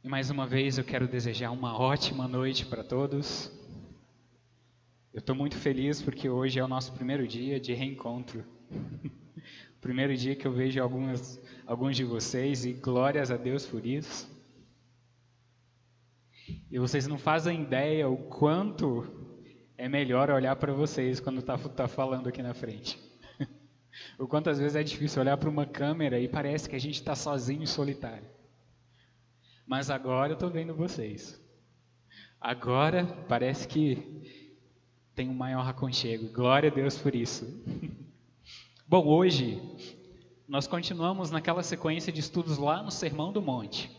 E mais uma vez eu quero desejar uma ótima noite para todos. Eu estou muito feliz porque hoje é o nosso primeiro dia de reencontro. Primeiro dia que eu vejo alguns de vocês e glórias a Deus por isso. E vocês não fazem ideia o quanto é melhor olhar para vocês quando tá falando aqui na frente. O quanto às vezes é difícil olhar para uma câmera e parece que a gente está sozinho e solitário. Mas agora eu estou vendo vocês. Agora parece que tem um maior aconchego. Glória a Deus por isso. Bom, hoje nós continuamos naquela sequência de estudos lá no Sermão do Monte.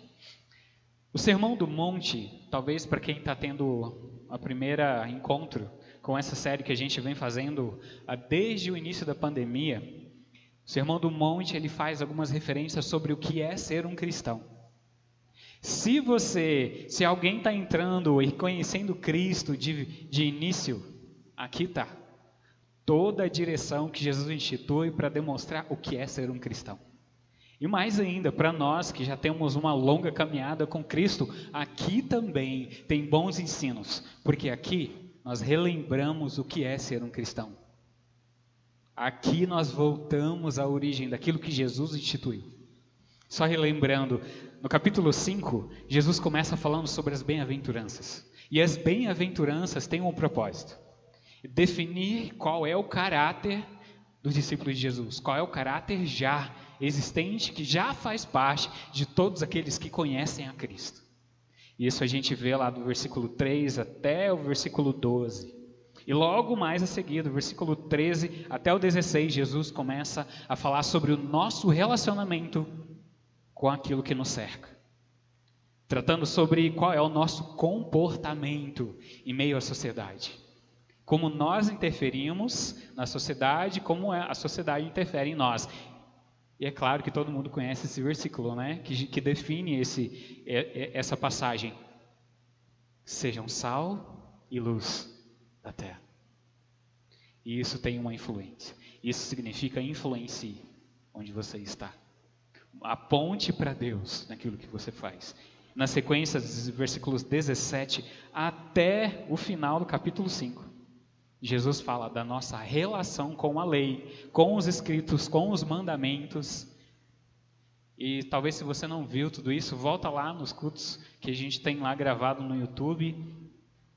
O Sermão do Monte, talvez para quem está tendo a primeira encontro com essa série que a gente vem fazendo desde o início da pandemia, o Sermão do Monte ele faz algumas referências sobre o que é ser um cristão. Se alguém está entrando e conhecendo Cristo de início, aqui está toda a direção que Jesus institui para demonstrar o que é ser um cristão. E mais ainda, para nós que já temos uma longa caminhada com Cristo, aqui também tem bons ensinos, porque aqui nós relembramos o que é ser um cristão. Aqui nós voltamos à origem daquilo que Jesus instituiu. Só relembrando, no capítulo 5, Jesus começa falando sobre as bem-aventuranças. E as bem-aventuranças têm um propósito: definir qual é o caráter dos discípulos de Jesus, qual é o caráter já existente, que já faz parte de todos aqueles que conhecem a Cristo. Isso a gente vê lá do versículo 3 até o versículo 12. E logo mais a seguir, do versículo 13 até o 16, Jesus começa a falar sobre o nosso relacionamento com aquilo que nos cerca. Tratando sobre qual é o nosso comportamento em meio à sociedade. Como nós interferimos na sociedade, como a sociedade interfere em nós. E é claro que todo mundo conhece esse versículo, né? Que define essa passagem. Sejam sal e luz da terra. E isso tem uma influência. Isso significa influencie onde você está. Aponte para Deus naquilo que você faz. Na sequência dos versículos 17 até o final do capítulo 5, Jesus fala da nossa relação com a lei, com os escritos, com os mandamentos. E talvez se você não viu tudo isso, volta lá nos cultos que a gente tem lá gravado no YouTube,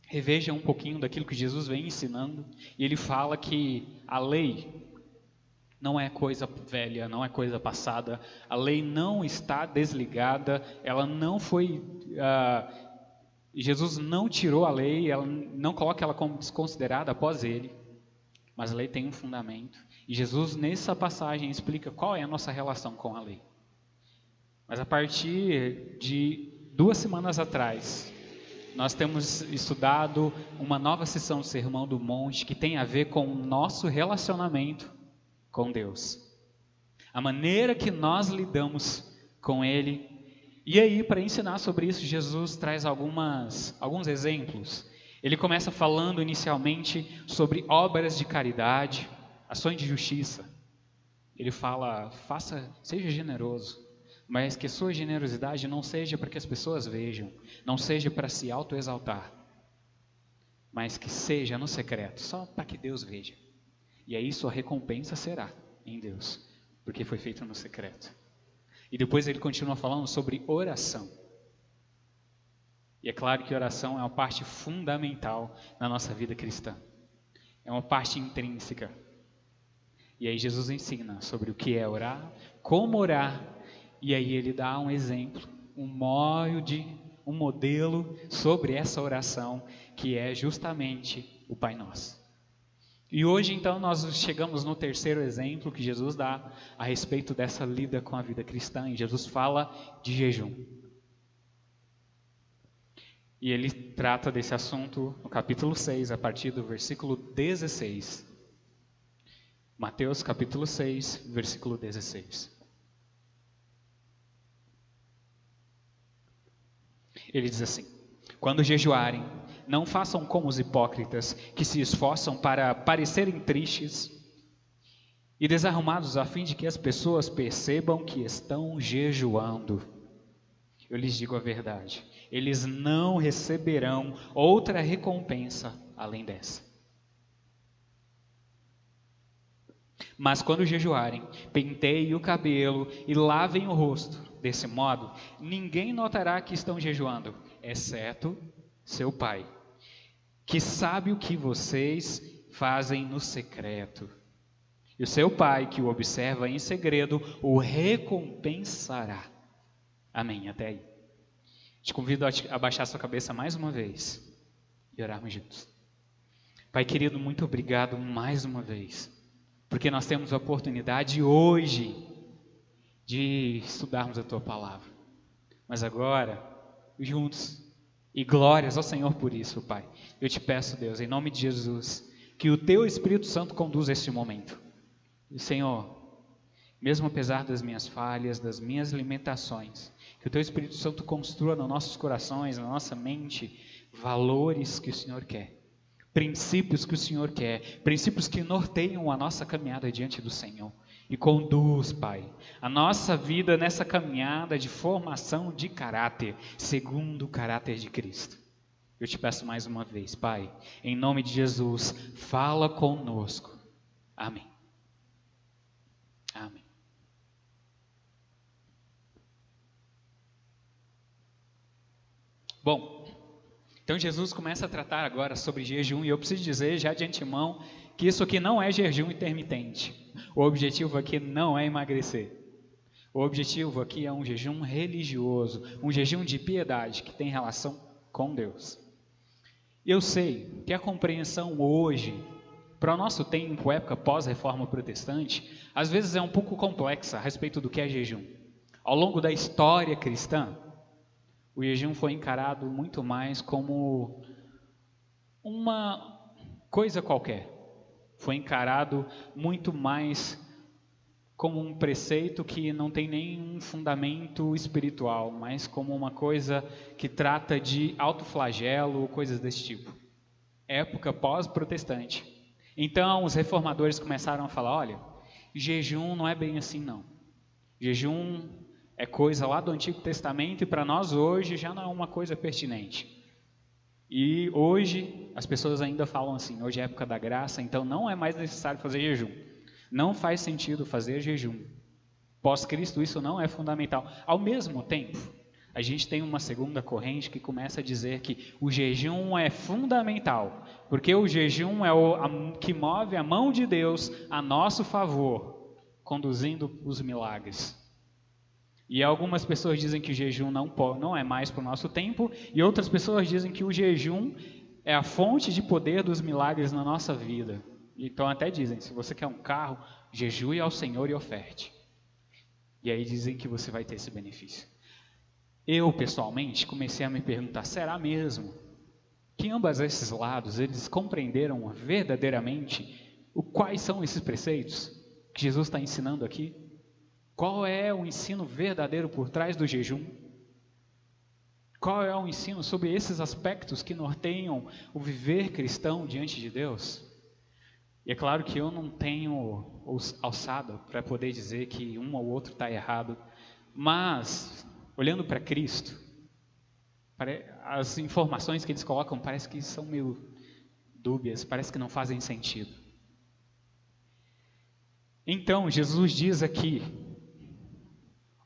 reveja um pouquinho daquilo que Jesus vem ensinando. E ele fala que a lei não é coisa velha, não é coisa passada. A lei não está desligada, ela não foi... Jesus não tirou a lei, ela não coloca ela como desconsiderada após ele. Mas a lei tem um fundamento. E Jesus, nessa passagem, explica qual é a nossa relação com a lei. Mas a partir de 2 semanas atrás, nós temos estudado uma nova sessão do Sermão do Monte que tem a ver com o nosso relacionamento com Deus, a maneira que nós lidamos com Ele. E aí, para ensinar sobre isso, Jesus traz alguns exemplos. Ele começa falando inicialmente sobre obras de caridade, ações de justiça. Ele fala, seja generoso, mas que sua generosidade não seja para que as pessoas vejam, não seja para se autoexaltar, mas que seja no secreto, só para que Deus veja. E aí sua recompensa será em Deus, porque foi feito no secreto. E depois ele continua falando sobre oração. E é claro que oração é uma parte fundamental na nossa vida cristã. É uma parte intrínseca. E aí Jesus ensina sobre o que é orar, como orar. E aí ele dá um exemplo, um modelo sobre essa oração, que é justamente o Pai Nosso. E hoje, então, nós chegamos no terceiro exemplo que Jesus dá a respeito dessa lida com a vida cristã. E Jesus fala de jejum. E ele trata desse assunto no capítulo 6, a partir do versículo 16. Mateus, capítulo 6, versículo 16. Ele diz assim: quando jejuarem, não façam como os hipócritas, que se esforçam para parecerem tristes e desarrumados, a fim de que as pessoas percebam que estão jejuando. eu lhes digo a verdade, eles não receberão outra recompensa além dessa. Mas quando jejuarem, penteiem o cabelo e lavem o rosto. Desse modo, ninguém notará que estão jejuando, exceto seu Pai, que sabe o que vocês fazem no secreto. E o seu Pai, que o observa em segredo, o recompensará. Amém, até aí. Te convido a baixar sua cabeça mais uma vez e orarmos juntos. Pai querido, muito obrigado mais uma vez, porque nós temos a oportunidade hoje de estudarmos a Tua Palavra. Mas agora, juntos, e glórias ao Senhor por isso, Pai. Eu te peço, Deus, em nome de Jesus, que o Teu Espírito Santo conduza este momento. E, Senhor, mesmo apesar das minhas falhas, das minhas limitações, que o Teu Espírito Santo construa nos nossos corações, na nossa mente, valores que o Senhor quer. Princípios que o Senhor quer, princípios que norteiam a nossa caminhada diante do Senhor. E conduz, Pai, a nossa vida nessa caminhada de formação de caráter, segundo o caráter de Cristo. Eu te peço mais uma vez, Pai, em nome de Jesus, fala conosco. Amém. Amém. Bom, então Jesus começa a tratar agora sobre jejum, e eu preciso dizer já de antemão que isso aqui não é jejum intermitente. O objetivo aqui não é emagrecer. O objetivo aqui é um jejum religioso, um jejum de piedade que tem relação com Deus. Eu sei que a compreensão hoje, para o nosso tempo, época pós-reforma protestante, às vezes é um pouco complexa a respeito do que é jejum. Ao longo da história cristã, o jejum foi encarado muito mais como uma coisa qualquer. Foi encarado muito mais como um preceito que não tem nenhum fundamento espiritual, mas como uma coisa que trata de autoflagelo ou coisas desse tipo. Época pós-protestante. Então, os reformadores começaram a falar, olha, jejum não é bem assim não. Jejum é coisa lá do Antigo Testamento e para nós hoje já não é uma coisa pertinente. E hoje as pessoas ainda falam assim, hoje é época da graça, então não é mais necessário fazer jejum. Não faz sentido fazer jejum. Pós-Cristo isso não é fundamental. Ao mesmo tempo, a gente tem uma segunda corrente que começa a dizer que o jejum é fundamental, porque o jejum é que move a mão de Deus a nosso favor, conduzindo os milagres. E algumas pessoas dizem que o jejum não é mais para o nosso tempo, e outras pessoas dizem que o jejum é a fonte de poder dos milagres na nossa vida. Então até dizem, se você quer um carro, jejue ao Senhor e oferte. E aí dizem que você vai ter esse benefício. Eu, pessoalmente, comecei a me perguntar, será mesmo que ambos esses lados, eles compreenderam verdadeiramente quais são esses preceitos que Jesus está ensinando aqui? Qual é o ensino verdadeiro por trás do jejum? Qual é o ensino sobre esses aspectos que norteiam o viver cristão diante de Deus? E é claro que eu não tenho alçada para poder dizer que um ou outro está errado, mas, olhando para Cristo, as informações que eles colocam parece que são meio dúbias, parece que não fazem sentido. Então, Jesus diz aqui,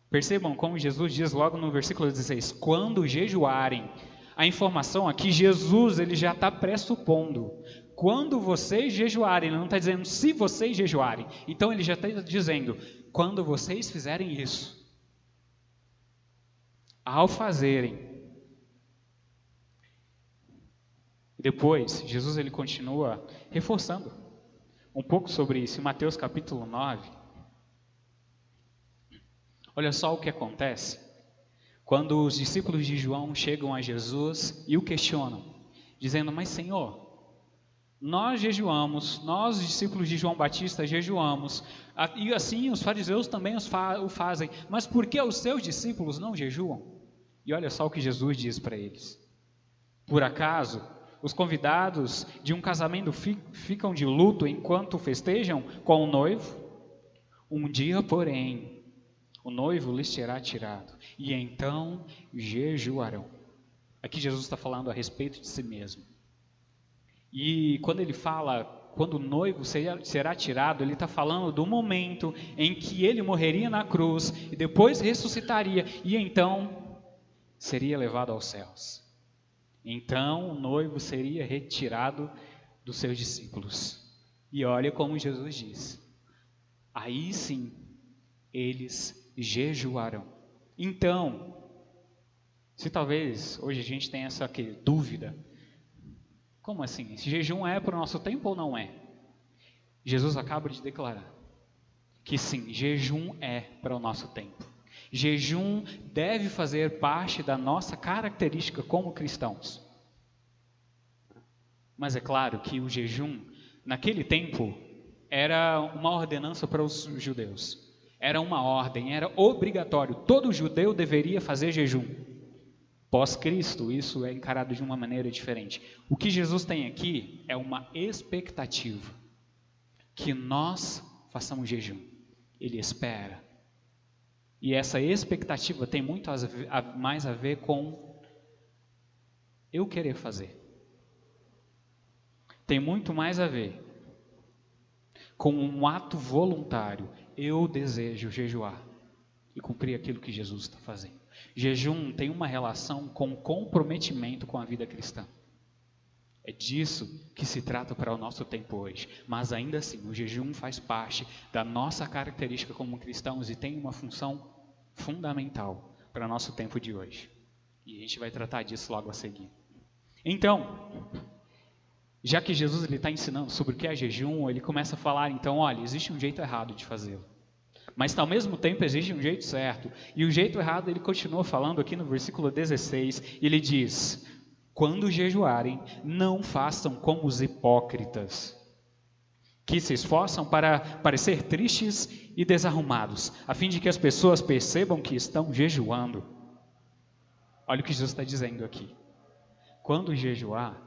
percebam como Jesus diz logo no versículo 16, quando jejuarem, a informação aqui, Jesus ele já está pressupondo, quando vocês jejuarem, ele não está dizendo se vocês jejuarem, então ele já está dizendo, quando vocês fizerem isso, ao fazerem. Depois, Jesus ele continua reforçando um pouco sobre isso, em Mateus capítulo 9, olha só o que acontece quando os discípulos de João chegam a Jesus e o questionam, dizendo, mas Senhor, nós jejuamos, nós os discípulos de João Batista jejuamos, e assim os fariseus também o fazem, mas por que os seus discípulos não jejuam? E olha só o que Jesus diz para eles, por acaso os convidados de um casamento ficam de luto enquanto festejam com o noivo? Um dia, porém, O noivo lhes será tirado, e então jejuarão. Aqui Jesus está falando a respeito de si mesmo. E quando ele fala, quando o noivo será tirado, ele está falando do momento em que ele morreria na cruz, e depois ressuscitaria, e então seria levado aos céus. Então o noivo seria retirado dos seus discípulos. E olha como Jesus diz: aí sim eles jejuarão. Então, se talvez hoje a gente tenha essa dúvida, como assim? Esse jejum é para o nosso tempo ou não é? Jesus acaba de declarar que sim, jejum é para o nosso tempo. Jejum deve fazer parte da nossa característica como cristãos. Mas é claro que o jejum, naquele tempo, era uma ordenança para os judeus. Era uma ordem, era obrigatório. Todo judeu deveria fazer jejum. Pós-Cristo, isso é encarado de uma maneira diferente. O que Jesus tem aqui é uma expectativa que nós façamos jejum. Ele espera. E essa expectativa tem muito mais a ver com eu querer fazer. Tem muito mais a ver com um ato voluntário. Eu desejo jejuar e cumprir aquilo que Jesus está fazendo. Jejum tem uma relação com comprometimento com a vida cristã. É disso que se trata para o nosso tempo hoje. Mas ainda assim, o jejum faz parte da nossa característica como cristãos e tem uma função fundamental para o nosso tempo de hoje. E a gente vai tratar disso logo a seguir. Então, já que Jesus está ensinando sobre o que é jejum, ele começa a falar, então, olha, existe um jeito errado de fazê-lo. Mas ao mesmo tempo existe um jeito certo. E o jeito errado ele continua falando aqui no versículo 16, ele diz: quando jejuarem, não façam como os hipócritas, que se esforçam para parecer tristes e desarrumados, a fim de que as pessoas percebam que estão jejuando. Olha o que Jesus está dizendo aqui. Quando jejuar,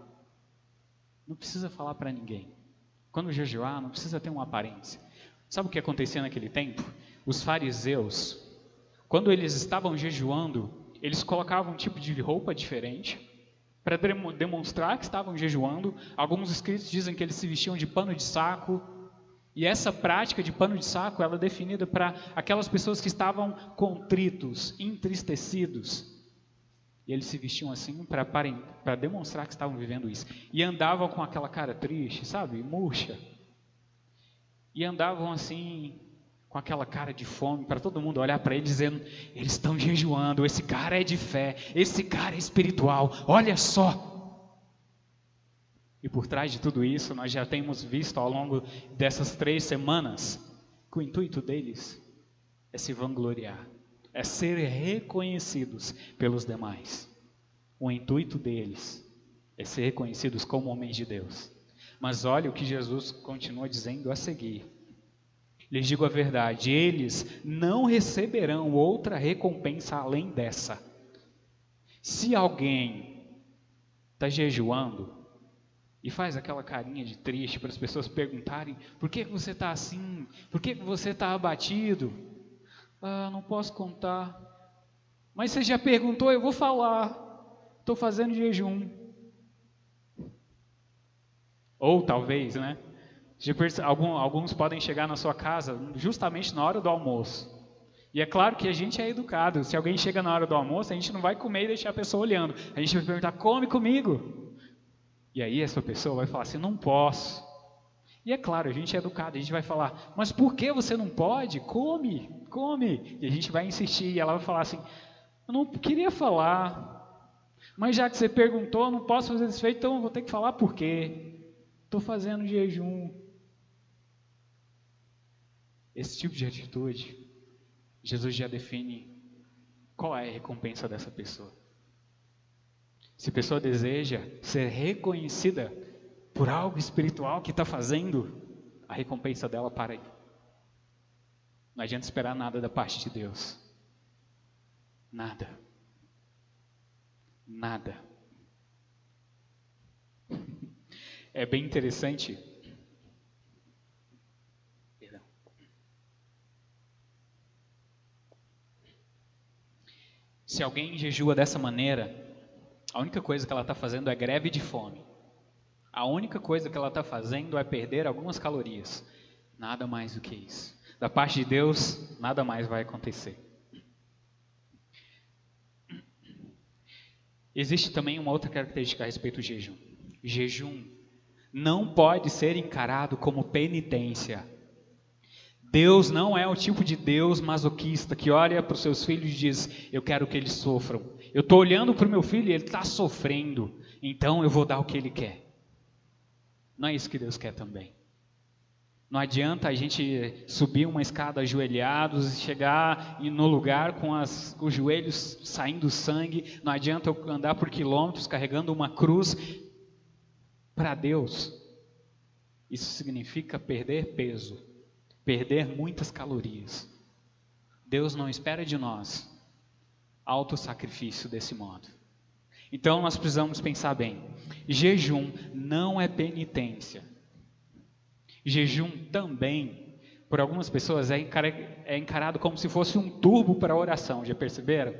não precisa falar para ninguém. Quando jejuar, não precisa ter uma aparência. Sabe o que acontecia naquele tempo? Os fariseus, quando eles estavam jejuando, eles colocavam um tipo de roupa diferente para demonstrar que estavam jejuando. Alguns escritos dizem que eles se vestiam de pano de saco. E essa prática de pano de saco, ela é definida para aquelas pessoas que estavam contritos, entristecidos. E eles se vestiam assim para demonstrar que estavam vivendo isso. E andavam com aquela cara triste, sabe? Murcha. E andavam assim, com aquela cara de fome, para todo mundo olhar para eles dizendo, eles estão jejuando, esse cara é de fé, esse cara é espiritual, olha só. E por trás de tudo isso, nós já temos visto ao longo dessas 3 semanas, que o intuito deles é se vangloriar, é ser reconhecidos pelos demais. O intuito deles é ser reconhecidos como homens de Deus. Mas olha o que Jesus continua dizendo a seguir. Lhes digo a verdade, eles não receberão outra recompensa além dessa. Se alguém está jejuando e faz aquela carinha de triste para as pessoas perguntarem, por que você está assim? Por que você está abatido? Ah, não posso contar. Mas você já perguntou, eu vou falar. Estou fazendo jejum. Ou talvez, né? Alguns podem chegar na sua casa justamente na hora do almoço. E é claro que a gente é educado. Se alguém chega na hora do almoço, a gente não vai comer e deixar a pessoa olhando. A gente vai perguntar, come comigo. E aí essa pessoa vai falar assim, não posso. E é claro, a gente é educado, a gente vai falar, mas por que você não pode? Come, come. E a gente vai insistir e ela vai falar assim, eu não queria falar. Mas já que você perguntou, eu não posso fazer esse feito, então eu vou ter que falar por quê. Estou fazendo jejum. Esse tipo de atitude, Jesus já define qual é a recompensa dessa pessoa. Se a pessoa deseja ser reconhecida por algo espiritual que está fazendo, a recompensa dela para aí. Não adianta esperar nada da parte de Deus. Nada. Nada. É bem interessante. Perdão. Se alguém jejua dessa maneira, a única coisa que ela está fazendo é greve de fome. A única coisa que ela está fazendo é perder algumas calorias. Nada mais do que isso. Da parte de Deus, nada mais vai acontecer. Existe também uma outra característica a respeito do jejum. Jejum não pode ser encarado como penitência. Deus não é o tipo de Deus masoquista que olha para os seus filhos e diz: eu quero que eles sofram. Eu estou olhando para o meu filho e ele está sofrendo, então eu vou dar o que ele quer. Não é isso que Deus quer também. Não adianta a gente subir uma escada ajoelhados e chegar no lugar com os joelhos saindo sangue. Não adianta eu andar por quilômetros carregando uma cruz. Para Deus, isso significa perder peso, perder muitas calorias. Deus não espera de nós autossacrifício desse modo. Então nós precisamos pensar bem. Jejum não é penitência. Jejum também, por algumas pessoas, é encarado como se fosse um turbo para a oração. Já perceberam?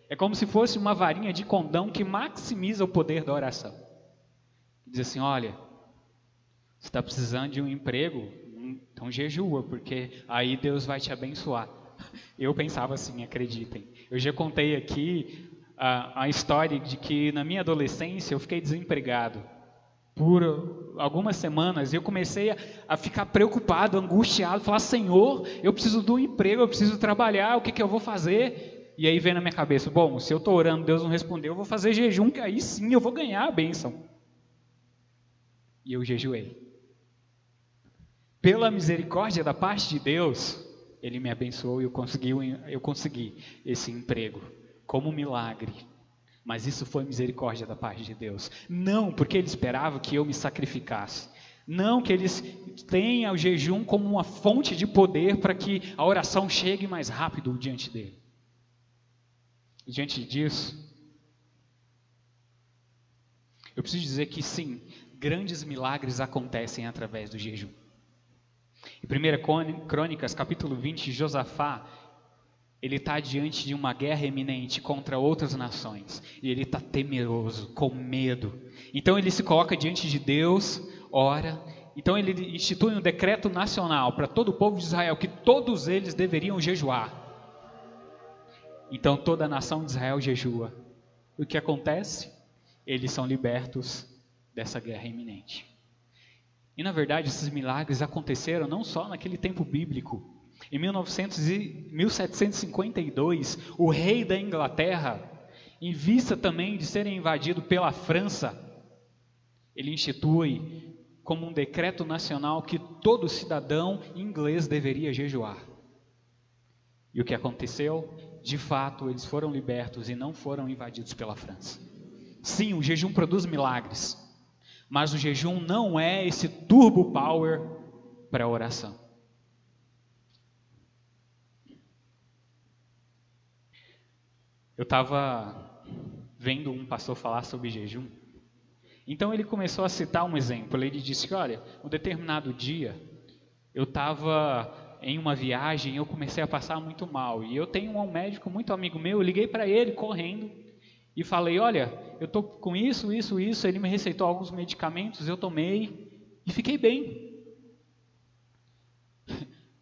É como se fosse uma varinha de condão que maximiza o poder da oração. Diz assim: olha, você está precisando de um emprego? Então jejua, porque aí Deus vai te abençoar. Eu pensava assim, acreditem. Eu já contei aqui a história de que na minha adolescência eu fiquei desempregado por algumas semanas. Eu comecei a ficar preocupado, angustiado, falar: Senhor, eu preciso de um emprego, eu preciso trabalhar, o que eu vou fazer? E aí veio na minha cabeça: bom, se eu estou orando, Deus não respondeu, eu vou fazer jejum, que aí sim eu vou ganhar a bênção. E eu jejuei. Pela misericórdia da parte de Deus, Ele me abençoou e eu consegui esse emprego, como um milagre. Mas isso foi misericórdia da parte de Deus. Não porque Ele esperava que eu me sacrificasse. Não que eles tenham o jejum como uma fonte de poder para que a oração chegue mais rápido diante dele. E diante disso, eu preciso dizer que sim, grandes milagres acontecem através do jejum. Em 1 Crônicas, capítulo 20, Josafá, ele está diante de uma guerra iminente contra outras nações. E ele está temeroso, com medo. Então ele se coloca diante de Deus, ora. Então ele institui um decreto nacional para todo o povo de Israel, que todos eles deveriam jejuar. Então toda a nação de Israel jejua. O que acontece? Eles são libertos dessa guerra iminente. E na verdade esses milagres aconteceram não só naquele tempo bíblico. Em 1752, o rei da Inglaterra, em vista também de serem invadido pela França, ele institui como um decreto nacional que todo cidadão inglês deveria jejuar. E o que aconteceu? De fato, eles foram libertos e não foram invadidos pela França. Sim, o jejum produz milagres, mas o jejum não é esse turbo power para a oração. Eu estava vendo um pastor falar sobre jejum. Então ele começou a citar um exemplo. Ele disse: olha, um determinado dia eu estava em uma viagem e eu comecei a passar muito mal. E eu tenho um médico muito amigo meu, eu liguei para ele correndo e falei: olha, eu estou com isso. Ele me receitou alguns medicamentos, eu tomei e fiquei bem.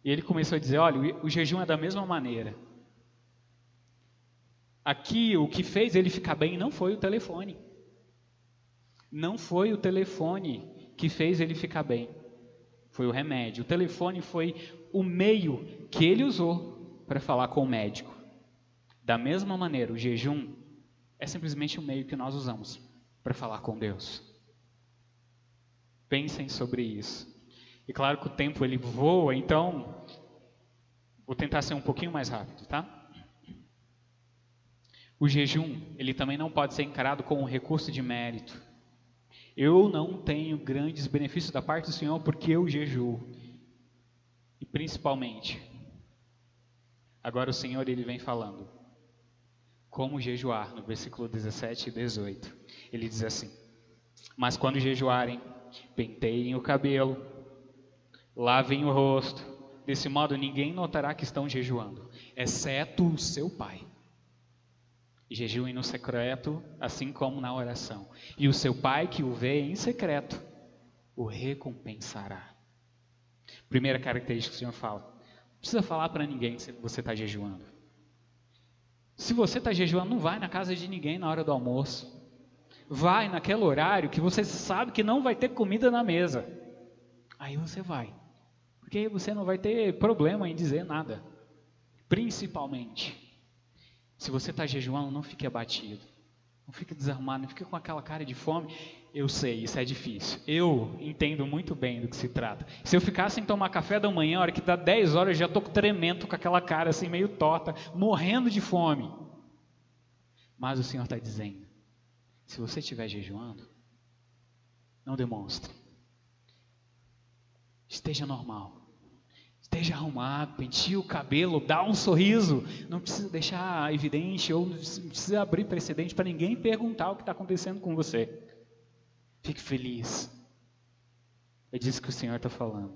E ele começou a dizer: olha, o jejum é da mesma maneira. Aqui o que fez ele ficar bem não foi o telefone. Não foi o telefone que fez ele ficar bem. Foi o remédio. O telefone foi o meio que ele usou para falar com o médico. Da mesma maneira, o jejum é simplesmente o meio que nós usamos para falar com Deus. Pensem sobre isso. E claro que o tempo ele voa, então vou tentar ser um pouquinho mais rápido, tá? O jejum, ele também não pode ser encarado como um recurso de mérito. Eu não tenho grandes benefícios da parte do Senhor porque eu jejuo. E principalmente, agora o Senhor ele vem falando como jejuar, no versículo 17 e 18. Ele diz assim: mas quando jejuarem, penteiem o cabelo, lavem o rosto, desse modo ninguém notará que estão jejuando, exceto o seu pai. Jejuem no secreto, assim como na oração. E o seu Pai que o vê em secreto, o recompensará. Primeira característica que o Senhor fala. Não precisa falar para ninguém se você está jejuando. Se você está jejuando, não vai na casa de ninguém na hora do almoço. Vai naquele horário que você sabe que não vai ter comida na mesa. Aí você vai. Porque aí você não vai ter problema em dizer nada. Principalmente, se você está jejuando, não fique abatido. Não fique desarmado, não fique com aquela cara de fome. Eu sei, isso é difícil. Eu entendo muito bem do que se trata. Se eu ficar sem tomar café da manhã, a hora que dá 10 horas, eu já estou tremendo com aquela cara assim meio torta, morrendo de fome. Mas o Senhor está dizendo, se você estiver jejuando, não demonstre. Esteja normal. Esteja arrumado, penteie o cabelo, dá um sorriso. Não precisa deixar evidente ou não precisa abrir precedente para ninguém perguntar o que está acontecendo com você. Fique feliz. É disso que o Senhor está falando.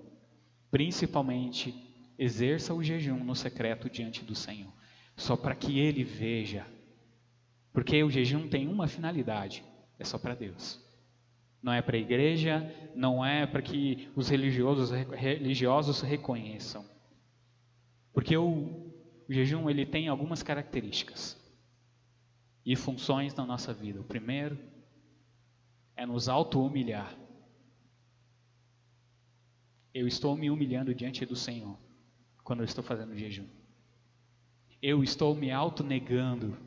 Principalmente, exerça o jejum no secreto diante do Senhor. Só para que Ele veja. Porque o jejum tem uma finalidade. É só para Deus. Não é para a igreja, não é para que os religiosos reconheçam. Porque o jejum ele tem algumas características e funções na nossa vida. O primeiro é nos auto-humilhar. Eu estou me humilhando diante do Senhor quando eu estou fazendo jejum. Eu estou me auto-negando.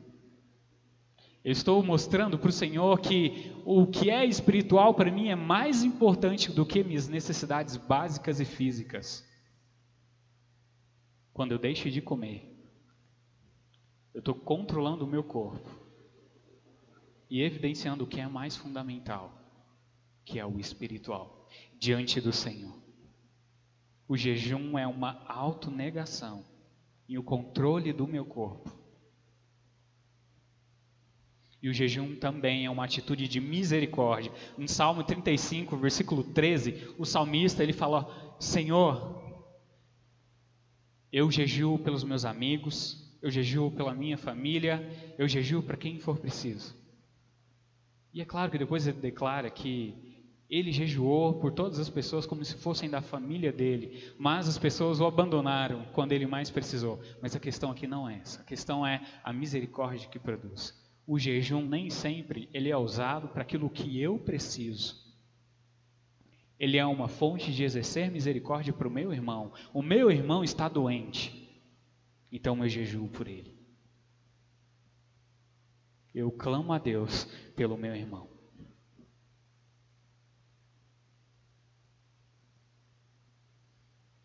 Eu estou mostrando para o Senhor que o que é espiritual para mim é mais importante do que minhas necessidades básicas e físicas. Quando eu deixo de comer, eu estou controlando o meu corpo e evidenciando o que é mais fundamental, que é o espiritual, diante do Senhor. O jejum é uma autonegação e o controle do meu corpo. E o jejum também é uma atitude de misericórdia. Em Salmo 35, versículo 13, o salmista ele fala: Senhor, eu jejuo pelos meus amigos, eu jejuo pela minha família, eu jejuo para quem for preciso. E é claro que depois ele declara que ele jejuou por todas as pessoas como se fossem da família dele, mas as pessoas o abandonaram quando ele mais precisou. Mas a questão aqui não é essa, a questão é a misericórdia que produz. O jejum nem sempre ele é usado para aquilo que eu preciso. Ele é uma fonte de exercer misericórdia para o meu irmão. O meu irmão está doente, então eu jejuo por ele. Eu clamo a Deus pelo meu irmão.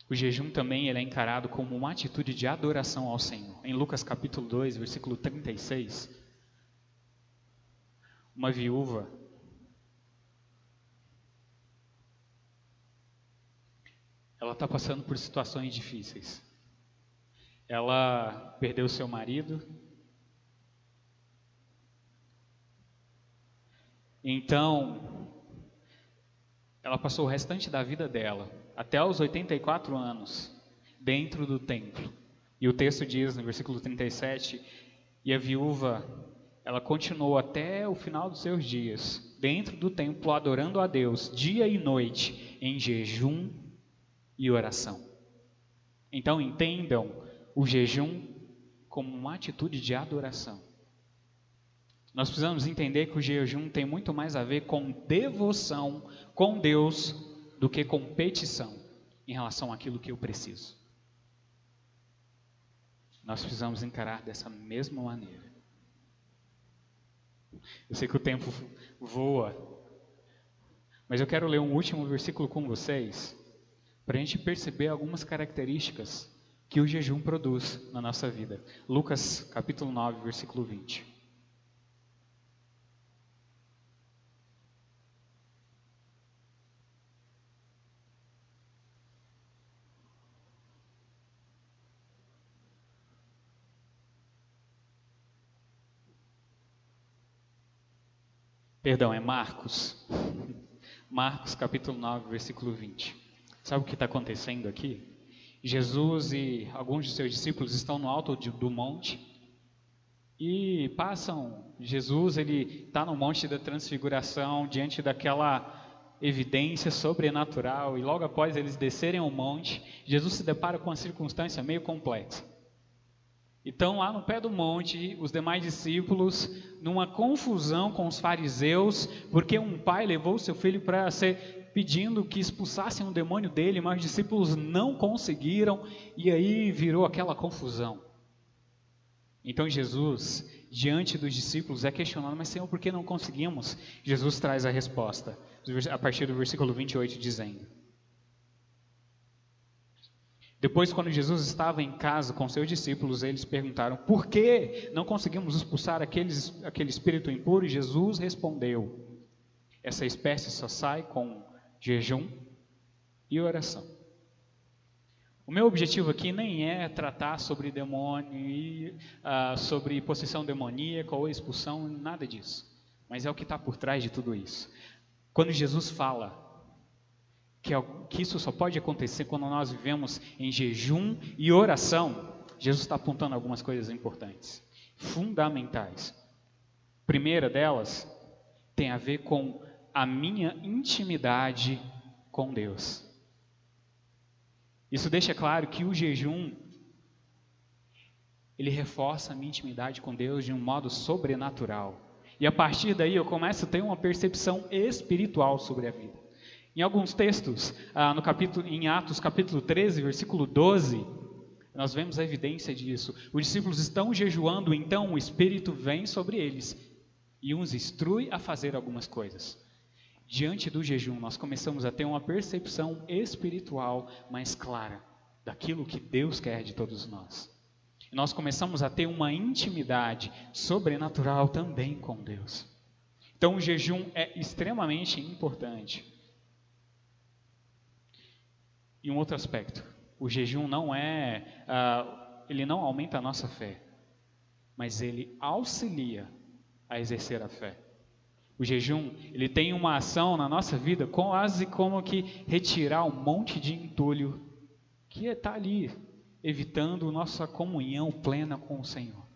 O jejum também ele é encarado como uma atitude de adoração ao Senhor. Em Lucas capítulo 2, versículo 36, uma viúva, ela está passando por situações difíceis. Ela perdeu seu marido. Então, ela passou o restante da vida dela, até os 84 anos, dentro do templo. E o texto diz no versículo 37, e a viúva, ela continuou até o final dos seus dias, dentro do templo, adorando a Deus, dia e noite, em jejum e oração. Então entendam o jejum como uma atitude de adoração. Nós precisamos entender que o jejum tem muito mais a ver com devoção com Deus do que com petição em relação àquilo que eu preciso. Nós precisamos encarar dessa mesma maneira. Eu sei que o tempo voa, mas eu quero ler um último versículo com vocês, para a gente perceber algumas características que o jejum produz na nossa vida. Lucas capítulo 9, versículo 20. Perdão, é Marcos. Marcos capítulo 9, versículo 20. Sabe o que está acontecendo aqui? Jesus e alguns de seus discípulos estão no alto do monte E passam, Jesus ele está no Monte da Transfiguração, diante daquela evidência sobrenatural, e logo após eles descerem o monte, Jesus se depara com uma circunstância meio complexa. Então, lá no pé do monte, os demais discípulos, numa confusão com os fariseus, porque um pai levou seu filho para ser pedindo que expulsassem um demônio dele, mas os discípulos não conseguiram, e aí virou aquela confusão. Então Jesus, diante dos discípulos, é questionado, mas Senhor, por que não conseguimos? Jesus traz a resposta, a partir do versículo 28, dizendo: depois, quando Jesus estava em casa com seus discípulos, eles perguntaram: por que não conseguimos expulsar aquele espírito impuro? E Jesus respondeu: essa espécie só sai com jejum e oração. O meu objetivo aqui nem é tratar sobre demônio e sobre possessão demoníaca ou expulsão, nada disso. Mas é o que está por trás de tudo isso. Quando Jesus fala que isso só pode acontecer quando nós vivemos em jejum e oração, Jesus está apontando algumas coisas importantes, fundamentais. A primeira delas tem a ver com a minha intimidade com Deus. Isso deixa claro que o jejum, ele reforça a minha intimidade com Deus de um modo sobrenatural. E a partir daí eu começo a ter uma percepção espiritual sobre a vida. Em alguns textos, em Atos capítulo 13, versículo 12, nós vemos a evidência disso. Os discípulos estão jejuando, então o Espírito vem sobre eles e os instrui a fazer algumas coisas. Diante do jejum, nós começamos a ter uma percepção espiritual mais clara daquilo que Deus quer de todos nós. E nós começamos a ter uma intimidade sobrenatural também com Deus. Então o jejum é extremamente importante. E um outro aspecto, o jejum ele não aumenta a nossa fé, mas ele auxilia a exercer a fé. O jejum, ele tem uma ação na nossa vida quase como que retirar um monte de entulho que está ali, evitando nossa comunhão plena com o Senhor.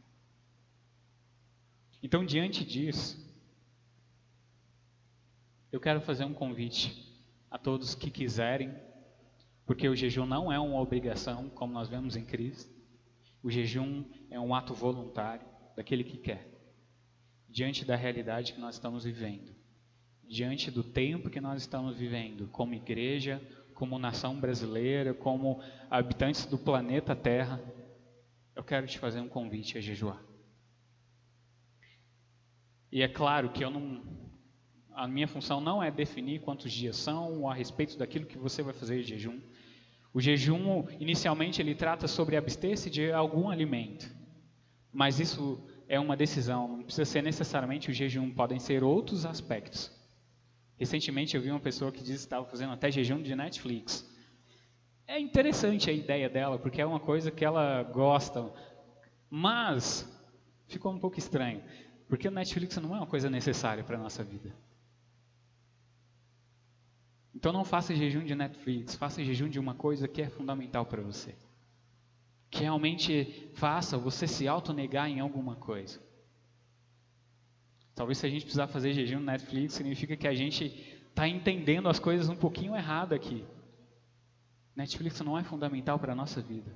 Então, diante disso, eu quero fazer um convite a todos que quiserem, porque o jejum não é uma obrigação, como nós vemos em Cristo. O jejum é um ato voluntário daquele que quer. Diante da realidade que nós estamos vivendo, diante do tempo que nós estamos vivendo, como igreja, como nação brasileira, como habitantes do planeta Terra, eu quero te fazer um convite a jejuar. E é claro que a minha função não é definir quantos dias são ou a respeito daquilo que você vai fazer de jejum. O jejum, inicialmente, ele trata sobre abster-se de algum alimento, mas isso é uma decisão, não precisa ser necessariamente o jejum, podem ser outros aspectos. Recentemente eu vi uma pessoa que disse que estava fazendo até jejum de Netflix. É interessante a ideia dela, porque é uma coisa que ela gosta, mas ficou um pouco estranho, porque o Netflix não é uma coisa necessária para a nossa vida. Então não faça jejum de Netflix, faça jejum de uma coisa que é fundamental para você. Que realmente faça você se autonegar em alguma coisa. Talvez se a gente precisar fazer jejum no Netflix, significa que a gente está entendendo as coisas um pouquinho errado aqui. Netflix não é fundamental para a nossa vida.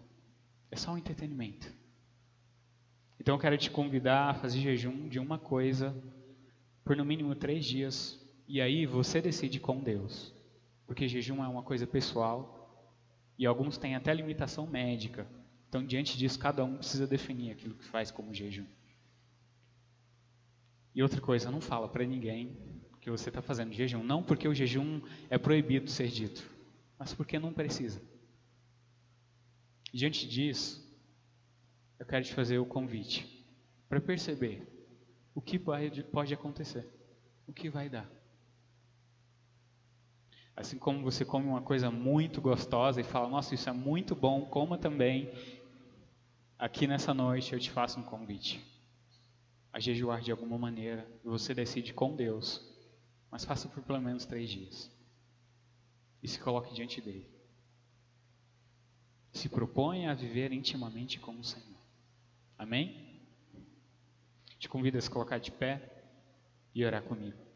É só um entretenimento. Então eu quero te convidar a fazer jejum de uma coisa por no mínimo 3 dias. E aí você decide com Deus. Porque jejum é uma coisa pessoal. E alguns têm até limitação médica. Então, diante disso, cada um precisa definir aquilo que faz como jejum. E outra coisa, não fala para ninguém que você está fazendo jejum. Não porque o jejum é proibido ser dito, mas porque não precisa. Diante disso, eu quero te fazer o convite para perceber o que pode acontecer, o que vai dar. Assim como você come uma coisa muito gostosa e fala, nossa, isso é muito bom, coma também. Aqui nessa noite eu te faço um convite a jejuar de alguma maneira. Você decide com Deus, mas faça por pelo menos 3 dias. E se coloque diante dele. Se proponha a viver intimamente com o Senhor. Amém? Te convido a se colocar de pé e orar comigo.